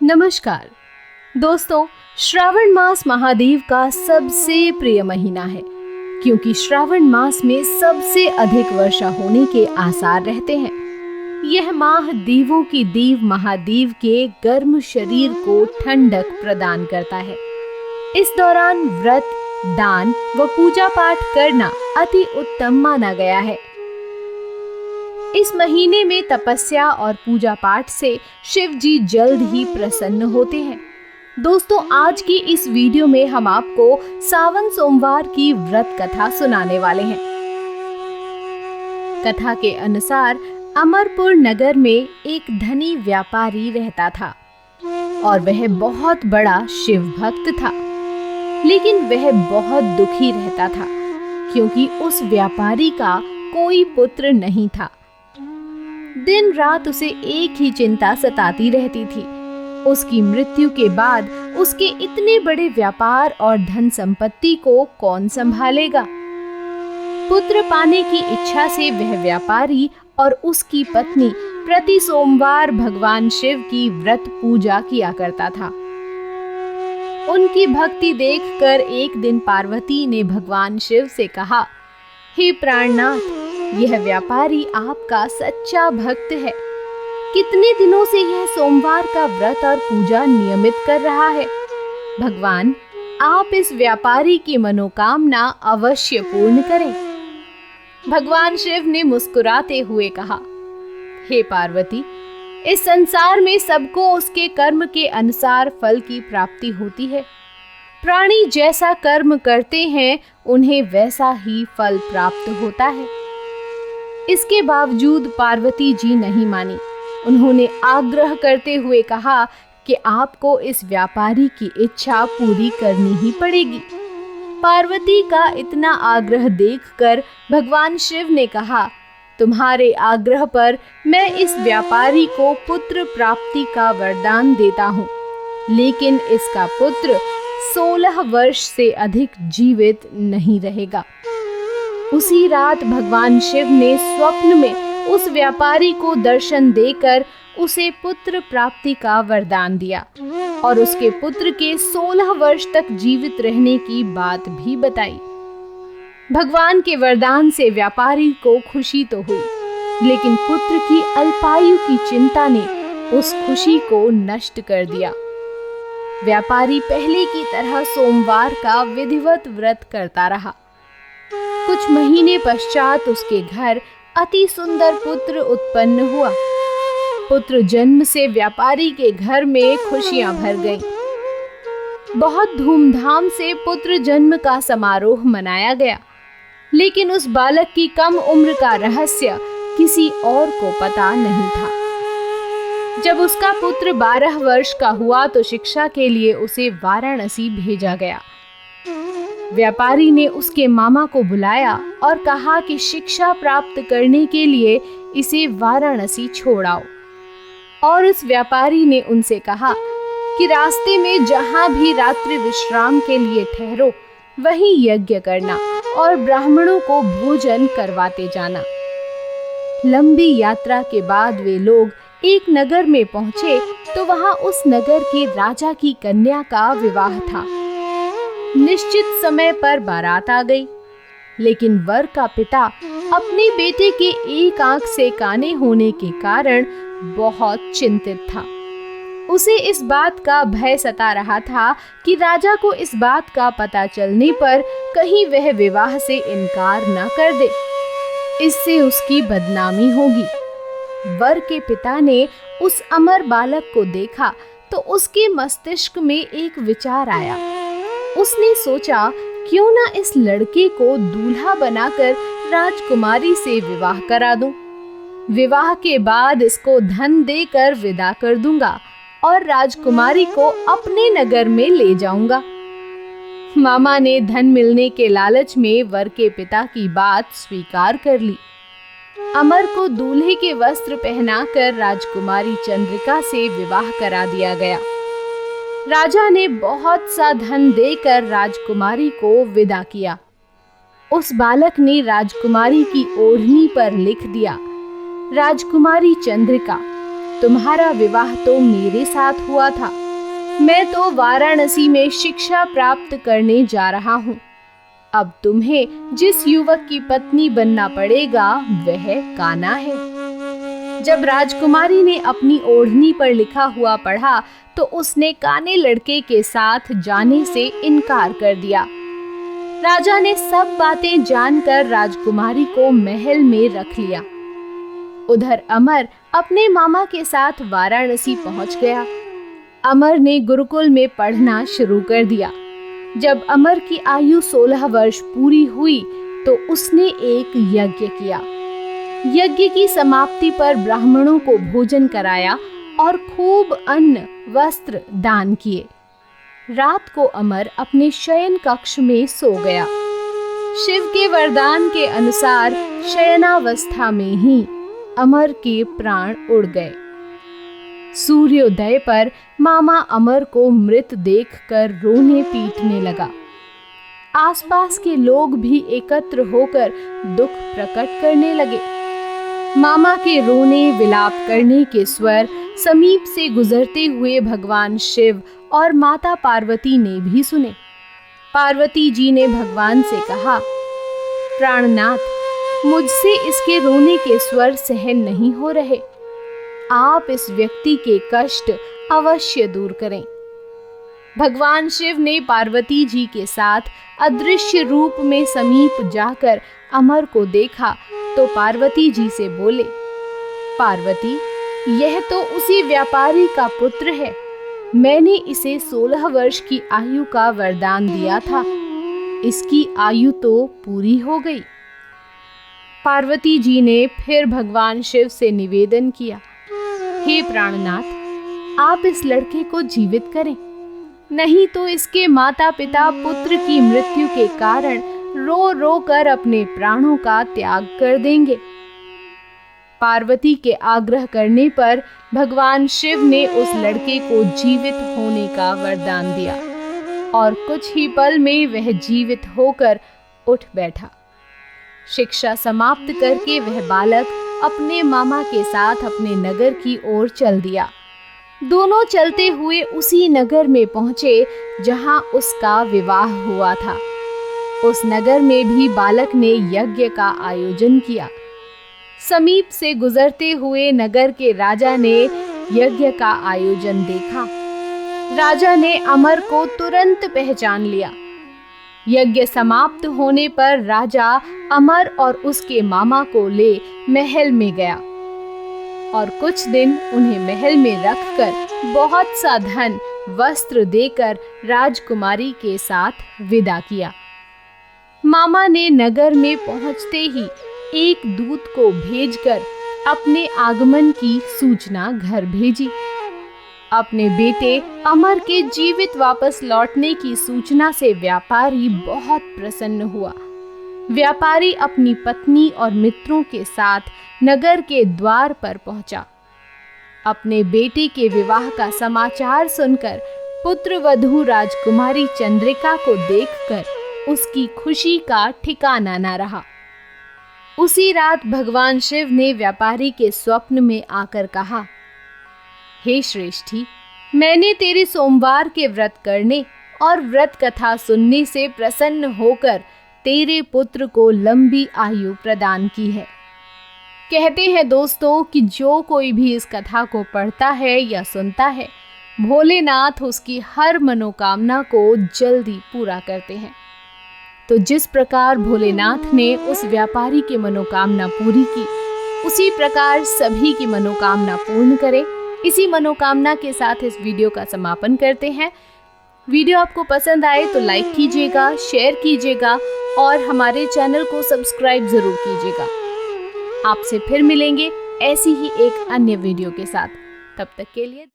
नमस्कार दोस्तों, श्रावण मास महादेव का सबसे प्रिय महीना है क्योंकि श्रावण मास में सबसे अधिक वर्षा होने के आसार रहते हैं। यह माह देवों की देव महादेव के गर्म शरीर को ठंडक प्रदान करता है। इस दौरान व्रत, दान व पूजा पाठ करना अति उत्तम माना गया है। इस महीने में तपस्या और पूजा पाठ से शिव जी जल्द ही प्रसन्न होते हैं। दोस्तों, आज की इस वीडियो में हम आपको सावन सोमवार की व्रत कथा सुनाने वाले हैं। कथा के अनुसार अमरपुर नगर में एक धनी व्यापारी रहता था और वह बहुत बड़ा शिव भक्त था, लेकिन वह बहुत दुखी रहता था क्योंकि उस व्यापारी का कोई पुत्र नहीं था। दिन रात उसे एक ही चिंता सताती रहती थी। उसकी मृत्यु के बाद उसके इतने बड़े व्यापार और धन संपत्ति को कौन संभालेगा। पुत्र पाने की इच्छा से वह व्यापारी और उसकी पत्नी प्रति सोमवार भगवान शिव की व्रत पूजा किया करता था। उनकी भक्ति देखकर एक दिन पार्वती ने भगवान शिव से कहा, हे प्राणनाथ, यह व्यापारी आपका सच्चा भक्त है। कितने दिनों से यह सोमवार का व्रत और पूजा नियमित कर रहा है। भगवान, आप इस व्यापारी की मनोकामना अवश्य पूर्ण करें। भगवान शिव ने मुस्कुराते हुए कहा, हे पार्वती, इस संसार में सबको उसके कर्म के अनुसार फल की प्राप्ति होती है। प्राणी जैसा कर्म करते हैं उन्हें वैसा ही फल प्राप्त होता है। इसके बावजूद पार्वती जी नहीं मानी। उन्होंने आग्रह करते हुए कहा कि आपको इस व्यापारी की इच्छा पूरी करनी ही पड़ेगी। पार्वती का इतना आग्रह देखकर भगवान शिव ने कहा, तुम्हारे आग्रह पर मैं इस व्यापारी को पुत्र प्राप्ति का वरदान देता हूँ, लेकिन इसका पुत्र 16 वर्ष से अधिक जीवित नहीं रहेगा। उसी रात भगवान शिव ने स्वप्न में उस व्यापारी को दर्शन देकर उसे पुत्र प्राप्ति का वरदान दिया और उसके पुत्र के 16 वर्ष तक जीवित रहने की बात भी बताई। भगवान के वरदान से व्यापारी को खुशी तो हुई, लेकिन पुत्र की अल्पायु की चिंता ने उस खुशी को नष्ट कर दिया। व्यापारी पहले की तरह सोमवार का विधिवत व्रत करता रहा। कुछ महीने पश्चात उसके घर अति सुंदर पुत्र उत्पन्न हुआ। पुत्र जन्म से व्यापारी के घर में खुशियां भर गईं। बहुत धूमधाम से पुत्र जन्म का समारोह मनाया गया, लेकिन उस बालक की कम उम्र का रहस्य किसी और को पता नहीं था। जब उसका पुत्र 12 वर्ष का हुआ तो शिक्षा के लिए उसे वाराणसी भेजा गया। व्यापारी ने उसके मामा को बुलाया और कहा कि शिक्षा प्राप्त करने के लिए इसे वाराणसी छोड़ आओ। और उस व्यापारी ने उनसे कहा कि रास्ते में जहां भी रात्रि विश्राम के लिए ठहरो, वहीं यज्ञ करना और ब्राह्मणों को भोजन करवाते जाना। लंबी यात्रा के बाद वे लोग एक नगर में पहुंचे तो वहां उस नगर के राजा की कन्या का विवाह था। निश्चित समय पर बारात आ गई, लेकिन वर का पिता अपने बेटे के एक आंख से काने होने के कारण बहुत चिंतित था। उसे इस बात का भय सता रहा था कि राजा को इस बात का पता चलने पर कहीं वह विवाह से इनकार न कर दे, इससे उसकी बदनामी होगी। वर के पिता ने उस अमर बालक को देखा तो उसके मस्तिष्क में एक विचार आया। उसने सोचा, क्यों ना इस लड़के को दूल्हा बनाकर राजकुमारी से विवाह करा दूं। विवाह के बाद इसको धन देकर विदा कर दूंगा और राजकुमारी को अपने नगर में ले जाऊंगा। मामा ने धन मिलने के लालच में वर के पिता की बात स्वीकार कर ली। अमर को दूल्हे के वस्त्र पहनाकर राजकुमारी चंद्रिका से विवाह करा दिया गया। राजा ने बहुत सा धन देकर राजकुमारी को विदा किया। उस बालक ने राजकुमारी की ओढ़नी पर लिख दिया, राजकुमारी चंद्रिका, तुम्हारा विवाह तो मेरे साथ हुआ था। मैं तो वाराणसी में शिक्षा प्राप्त करने जा रहा हूँ। अब तुम्हें जिस युवक की पत्नी बनना पड़ेगा वह कान्हा है। जब राजकुमारी ने अपनी ओढ़नी पर लिखा हुआ पढ़ा तो उसने काने लड़के के साथ जाने से इनकार कर दिया। राजा ने सब बातें जानकर राजकुमारी को महल में रख लिया। उधर अमर अपने मामा के साथ वाराणसी पहुंच गया। अमर ने गुरुकुल में पढ़ना शुरू कर दिया। जब अमर की आयु 16 वर्ष पूरी हुई तो उसने एक यज्ञ किया। यज्ञ की समाप्ति पर ब्राह्मणों को भोजन कराया और खूब अन्न वस्त्र दान किए। रात को अमर अपने शयन कक्ष में सो गया। शिव के वरदान के अनुसार शयनावस्था में ही अमर के प्राण उड़ गए। सूर्योदय पर मामा अमर को मृत देखकर रोने पीटने लगा। आसपास के लोग भी एकत्र होकर दुख प्रकट करने लगे। मामा के रोने विलाप करने के स्वर समीप से गुजरते हुए भगवान शिव और माता पार्वती ने भी सुने। पार्वती जी ने भगवान से कहा, प्राणनाथ, मुझसे इसके रोने के स्वर सहन नहीं हो रहे। आप इस व्यक्ति के कष्ट अवश्य दूर करें। भगवान शिव ने पार्वती जी के साथ अदृश्य रूप में समीप जाकर अमर को देखा तो पार्वती जी से बोले, पार्वती, यह तो उसी व्यापारी का पुत्र है। मैंने इसे 16 वर्ष की आयु का वरदान दिया था। इसकी आयु तो पूरी हो गई। पार्वती जी ने फिर भगवान शिव से निवेदन किया, हे प्राणनाथ, आप इस लड़के को जीवित करें, नहीं तो इसके माता पिता पुत्र की मृत्यु के कारण रो रो कर अपने प्राणों का त्याग कर देंगे। पार्वती के आग्रह करने पर भगवान शिव ने उस लड़के को जीवित होने का वरदान दिया और कुछ ही पल में वह जीवित होकर उठ बैठा। शिक्षा समाप्त करके वह बालक अपने मामा के साथ अपने नगर की ओर चल दिया। दोनों चलते हुए उसी नगर में पहुंचे जहां उसका विवाह हुआ था। उस नगर में भी बालक ने यज्ञ का आयोजन किया। समीप से गुजरते हुए नगर के राजा ने यज्ञ का आयोजन देखा। राजा ने अमर को तुरंत पहचान लिया। यज्ञ समाप्त होने पर राजा अमर और उसके मामा को ले महल में गया और कुछ दिन उन्हें महल में रखकर बहुत सा धन वस्त्र देकर राजकुमारी के साथ विदा किया। मामा ने नगर में पहुंचते ही एक दूत को भेजकर अपने आगमन की सूचना घर भेजी। अपने बेटे अमर के जीवित वापस लौटने की सूचना से व्यापारी बहुत प्रसन्न हुआ। व्यापारी अपनी पत्नी और मित्रों के साथ नगर के द्वार पर पहुंचा। अपने बेटे के विवाह का समाचार सुनकर पुत्रवधू राजकुमारी चंद्रिका को देखकर उसकी खुशी का ठिकाना न रहा। उसी रात भगवान शिव ने व्यापारी के स्वप्न में आकर कहा, हे श्रेष्ठी, मैंने तेरे सोमवार के व्रत करने और व्रत कथा सुनने से प्रसन्न होकर तेरे पुत्र को लंबी आयु प्रदान की है। कहते हैं दोस्तों कि जो कोई भी इस कथा को पढ़ता है या सुनता है, भोलेनाथ उसकी हर मनोकामना को जल्दी पूरा करते हैं। तो जिस प्रकार भोलेनाथ ने उस व्यापारी की मनोकामना पूरी की, उसी प्रकार सभी की मनोकामना पूर्ण करें। इसी मनोकामना के साथ इस वीडियो का समापन करते हैं। वीडियो आपको पसंद आए तो लाइक कीजिएगा, शेयर कीजिएगा और हमारे चैनल को सब्सक्राइब जरूर कीजिएगा। आपसे फिर मिलेंगे ऐसी ही एक अन्य वीडियो के साथ। तब तक के लिए